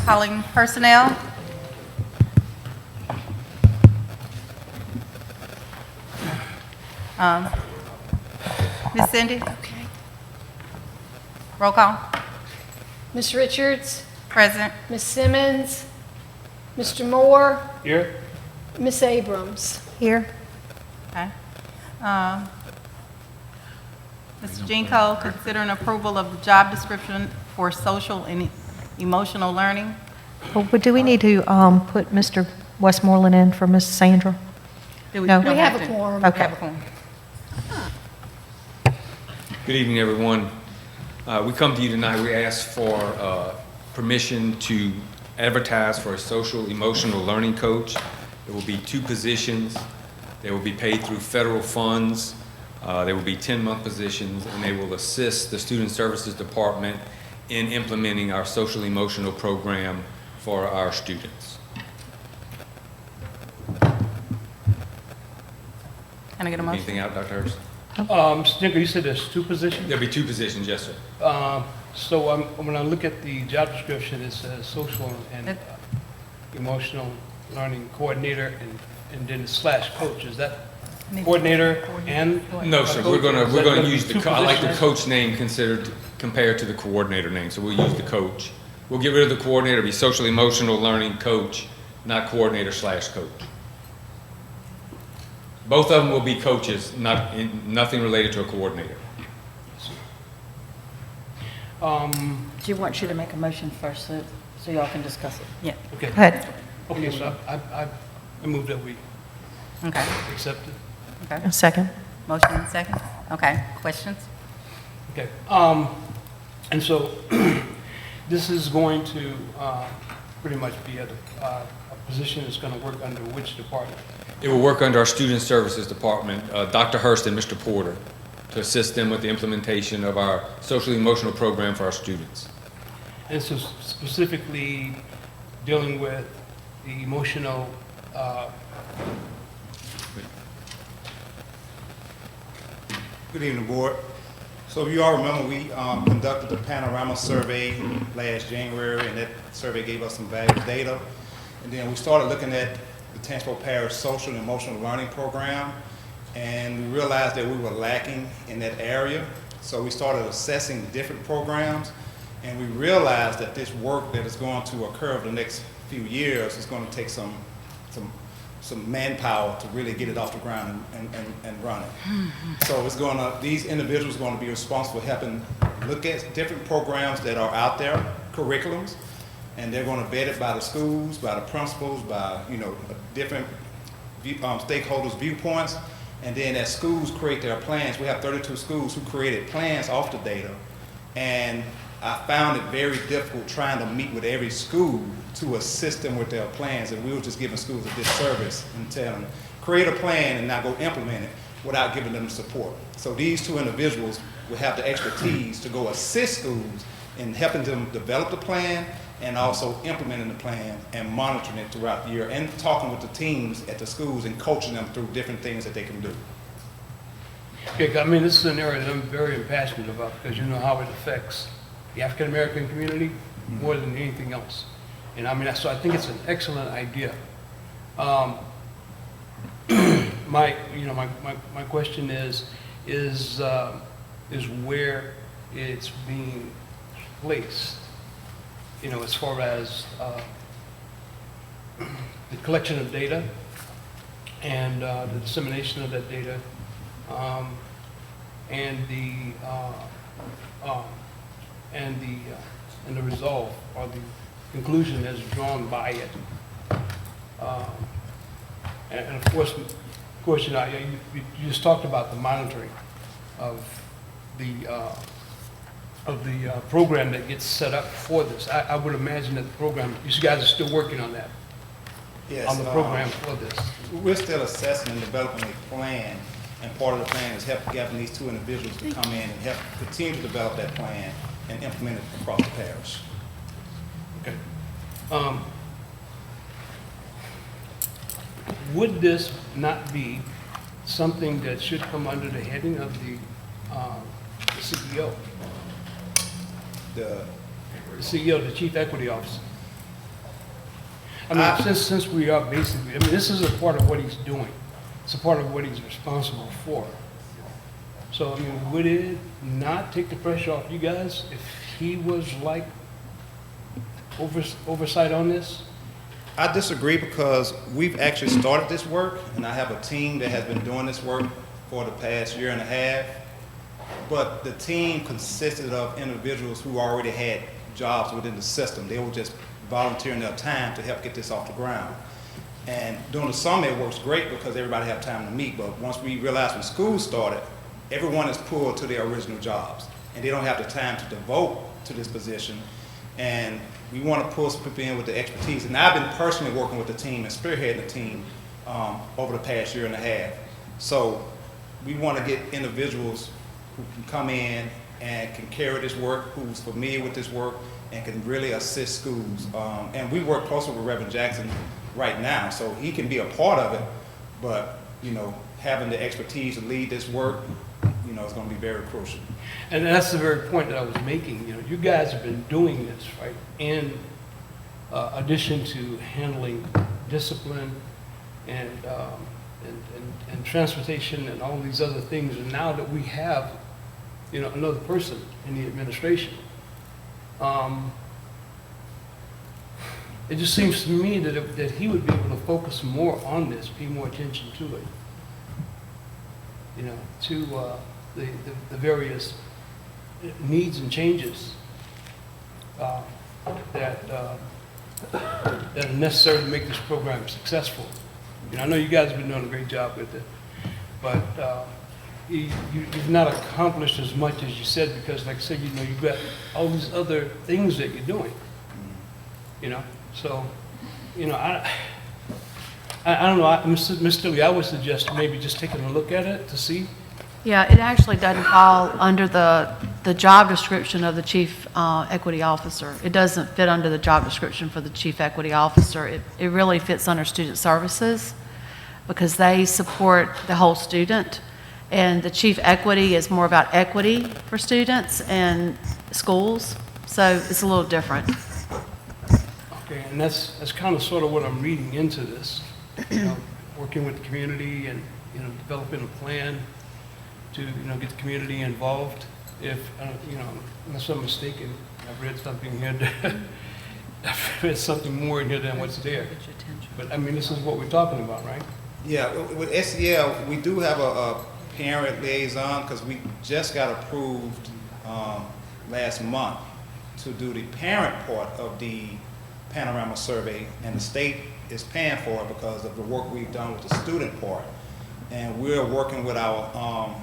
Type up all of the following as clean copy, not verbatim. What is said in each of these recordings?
Calling personnel. Ms. Cindy? Okay. Roll call. Ms. Richards, Present. Ms. Simmons, Mr. Moore, Here? Ms. Abrams. Here. Okay. Mr. Jinko, considering approval of the job description for social and emotional learning. But do we need to put Mr. Westmoreland in for Ms. Sandra? Do No. don't We have a to. quorum. Okay. Have a quorum. Good evening, everyone. We come to you tonight, we ask for permission to advertise for a social emotional learning coach. There will be 2 positions. They will be paid through federal funds. They will be 10-month positions, and they will assist the Student Services Department in implementing our social emotional program for our students. Can I get a motion? Anything out, Dr. Hurst? Mr. Dinker, you said there's 2 positions? There'll be 2 positions, yes, sir. So when I look at the job description, it says social and emotional learning coordinator and then slash coach. Is that coordinator and? No, sir, we're gonna use the, I like the coach name compared to the coordinator name, so we'll use the coach. We'll get rid of the coordinator, be social emotional learning coach, not coordinator slash coach. Both of them will be coaches, nothing related to a coordinator. Do you want you to make a motion first so y'all can discuss it? Yeah. Okay, Go ahead. okay, so I move that we Okay. accept it. Okay. A second. Motion and second. Okay. Questions? Okay, and so this is going to pretty much be a position that's going to work under which department? It will work under our Student Services Department, Dr. Hurst and Mr. Porter, to assist them with the implementation of our social emotional program for our students. And so specifically dealing with the emotional, Good evening, Board. So if you all remember, we conducted the Panorama Survey last January, and that survey gave us some valuable data. And then we started looking at the Tangipahoa Parish Social and Emotional Learning Program, and we realized that we were lacking in that area. So we started assessing different programs, and we realized that this work that is going to occur over the next few years is going to take some manpower to really get it off the ground and run it. So it's going to, these individuals are going to be responsible for helping look at different programs that are out there, curriculums, and they're going to vet it by the schools, by the principals, by different stakeholders' viewpoints. And then as schools create their plans, we have 32 schools who created plans off the data, and I found it very difficult trying to meet with every school to assist them with their plans, and we were just giving schools a disservice and telling them, create a plan and now go implement it without giving them support. So these 2 individuals will have the expertise to go assist schools in helping them develop the plan and also implementing the plan and monitoring it throughout the year and talking with the teams at the schools and coaching them through different things that they can do. okay, I mean, this is an area that I'm very passionate about because you know how it affects the African American community more than anything else. And I mean, so I think it's an excellent idea. My question is where it's being placed, as far as the collection of data and the dissemination of that data, and the resolve or the conclusion as drawn by it. And of course, you just talked about the monitoring of the program that gets set up for this. I would imagine that the program, you guys are still working on that, Yes, on the program for this. we're still assessing and developing a plan, and part of the plan is helping these 2 individuals to come in and help continue to develop that plan and implement it across the parish. Okay. Would this not be something that should come under the heading of the CEO? The the CEO, the Chief Equity Officer. I mean, since we are basically, I mean, this is a part of what he's doing. It's a part of what he's responsible for. So, I mean, would it not take the pressure off you guys if he was like oversight on this? I disagree because we've actually started this work, and I have a team that has been doing this work for the past year and a half. But the team consisted of individuals who already had jobs within the system. They were just volunteering their time to help get this off the ground. And during the summer, it works great because everybody have time to meet. But once we realized when school started, everyone is pulled to their original jobs, and they don't have the time to devote to this position. And we want to pull some people in with the expertise. And I've been personally working with the team and spearheading the team over the past year and a half. So we want to get individuals who can come in and can carry this work, who's familiar with this work, and can really assist schools. And we work closely with Reverend Jackson right now, so he can be a part of it, but, you know, having the expertise to lead this work, you know, is going to be very crucial. And that's the very point that I was making. You know, you guys have been doing this, right, in addition to handling discipline and transportation and all these other things. And now that we have, you know, another person in the administration, it just seems to me that he would be able to focus more on this, pay more attention to it, you know, to the various needs and changes that are necessary to make this program successful. You know, I know you guys have been doing a great job with it, but you've not accomplished as much as you said because, like I said, you know, you've got all these other things that you're doing, you know. So, you know, I don't know, Ms. Stilley, I would suggest maybe just taking a look at it to see. Yeah, it actually doesn't fall under the job description of the Chief Equity Officer. It doesn't fit under the job description for the Chief Equity Officer. It really fits under Student Services because they support the whole student. And the Chief Equity is more about equity for students and schools, so it's a little different. Okay, and that's kind of sort of what I'm reading into this, you know, working with the community and, you know, developing a plan to, you know, get the community involved. If, you know, unless I'm mistaken, I've read something here, I've read something more in here than what's there. But I mean, this is what we're talking about, right? Yeah, with SEL, we do have a parent liaison because we just got approved last month to do the parent part of the Panorama survey, and the state is paying for it because of the work we've done with the student part. And we're working with our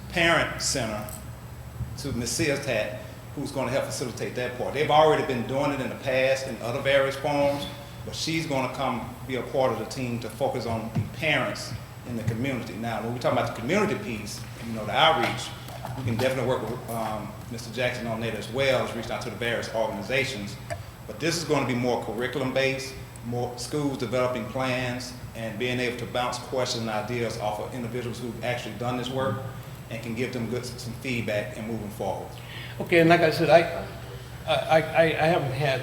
parent center to Ms. Seartat, who's going to help facilitate that part. They've already been doing it in the past in other various forms, but she's going to come be a part of the team to focus on the parents in the community. Now, when we talk about the community piece, you know, the outreach, we can definitely work with Mr. Jackson on that as well as reaching out to the various organizations. But this is going to be more curriculum-based, more schools developing plans, and being able to bounce questions and ideas off of individuals who've actually done this work and can give them some feedback and moving forward. Okay, and like I said, I haven't had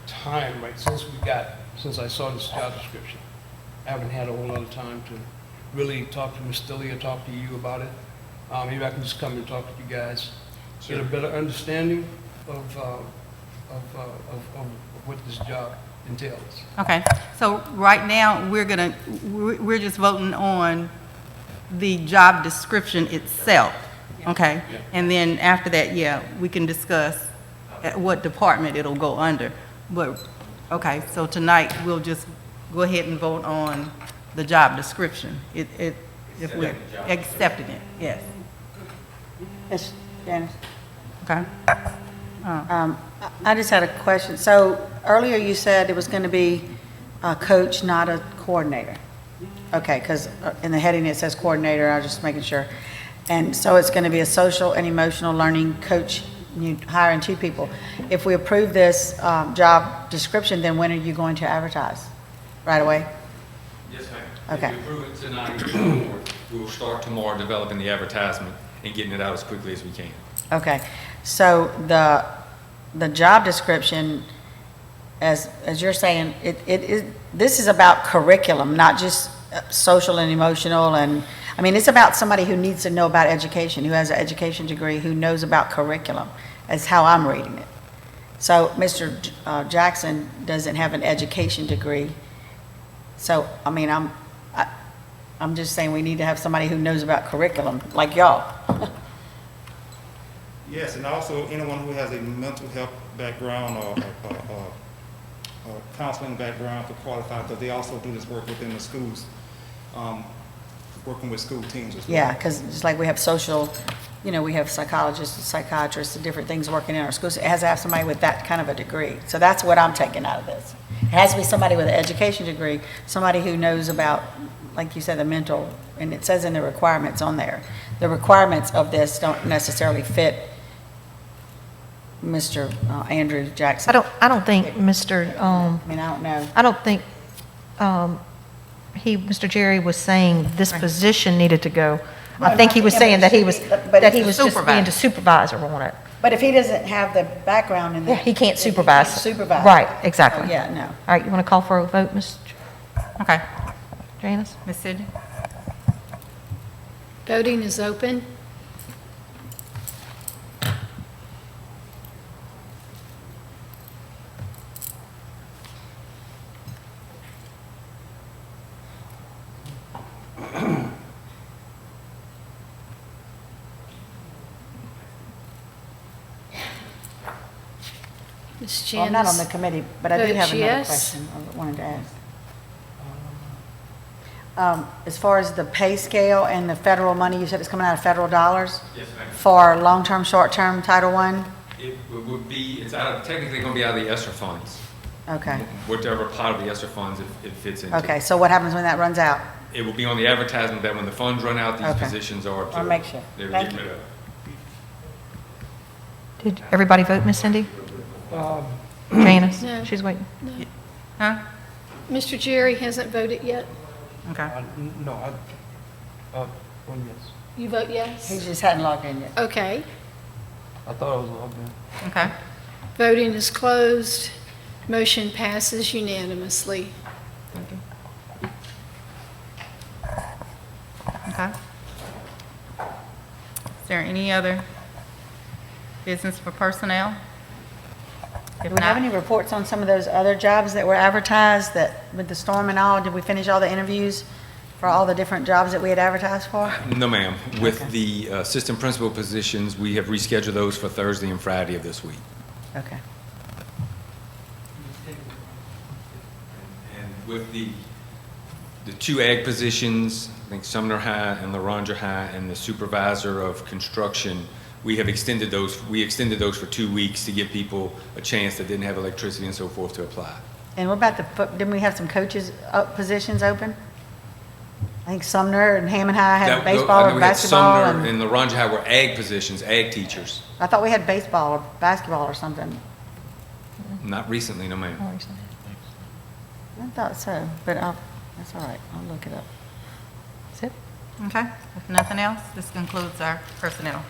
time, right, since I saw this job description. I haven't had a whole lot of time to really talk to Ms. Stilley or talk to you about it. Maybe I can just come and talk to you guys, Sure. get a better understanding of what this job entails. Okay, so right now, we're just voting on the job description itself, okay? Yeah. And then after that, yeah, we can discuss at what department it'll go under. But, okay, so tonight, we'll just go ahead and vote on the job description. If we're accepting it, yes, Ms. Janice? okay? I just had a question. So earlier you said it was going to be a coach, not a coordinator. Okay, because in the heading it says coordinator, I was just making sure. And so it's going to be a social and emotional learning coach, you hiring 2 people. If we approve this job description, then when are you going to advertise? Right away? Yes, ma'am. Okay. If you approve it tonight, we will start tomorrow developing the advertisement and getting it out as quickly as we can. Okay, so the the job description, as you're saying, this is about curriculum, not just social and emotional, and, I mean, it's about somebody who needs to know about education, who has an education degree, who knows about curriculum, is how I'm reading it. So Mr. Jackson doesn't have an education degree. So, I mean, I'm just saying we need to have somebody who knows about curriculum, like y'all. Yes, and also anyone who has a mental health background or counseling background to qualify, because they also do this work within the schools, working with school teams as well. Yeah, because just like we have social, we have psychologists and psychiatrists and different things working in our schools. It has to have somebody with that kind of a degree. So that's what I'm taking out of this. It has to be somebody with an education degree, somebody who knows about, like you said, the mental, and it says in the requirements on there. The requirements of this don't necessarily fit Mr. Andrew Jackson. I don't think Mr., I mean, I don't know. I don't think, Mr. Jerry was saying this position needed to go. I think he was saying that he was, But that he was just being supervisor. the supervisor on it. But if he doesn't have the background in that. Yeah, he can't then supervise. can't Supervise. Right, exactly. Oh, yeah, no. All right, you want to call for a vote, Ms. Okay. Janice? Ms. Sidney? Voting is open. Ms. Well, I'm not on the Janice? committee, but I did have Votes another yes. question I wanted to ask. As far as the pay scale and the federal money, you said it's coming out of federal dollars Yes, ma'am. for long-term, short-term Title I? It would be, it's technically going to be out of the ESSER funds. Okay, Whatever part of the ESSER funds it fits into. okay, so what happens when that runs out? It will be on the advertisement that when the funds run out, these Okay. positions are I'll make sure. They're Thank getting you. rid of. Did everybody vote, Ms. Cindy? Um, Janice? No. She's waiting. Huh? Mr. Jerry hasn't voted yet. Okay. No, well, yes. You vote He yes? just hadn't logged in yet. Okay. I thought I was logged in. Okay. Voting is closed. Motion passes unanimously. Okay. Is there any other business for personnel? Do If we have not, any reports on some of those other jobs that were advertised that, with the storm and all, did we finish all the interviews for all the different jobs that we had advertised for? No, ma'am. With the assistant principal positions, we have rescheduled those for Thursday and Friday of this week. Okay. And with the two ag positions, I think Sumner High and LaRondra High, and the supervisor of construction, we extended those for 2 weeks to give people a chance that didn't have electricity and so forth to apply. And what about didn't we have some coaches positions open? I think Sumner and Hammond High had That- baseball I know or we had basketball. Sumner and LaRondra High were ag positions, ag teachers. I thought we had baseball or basketball or something. Not recently, no, ma'am. I thought so, but that's all right. I'll look it up. That's it? okay. If nothing else, this concludes our personnel.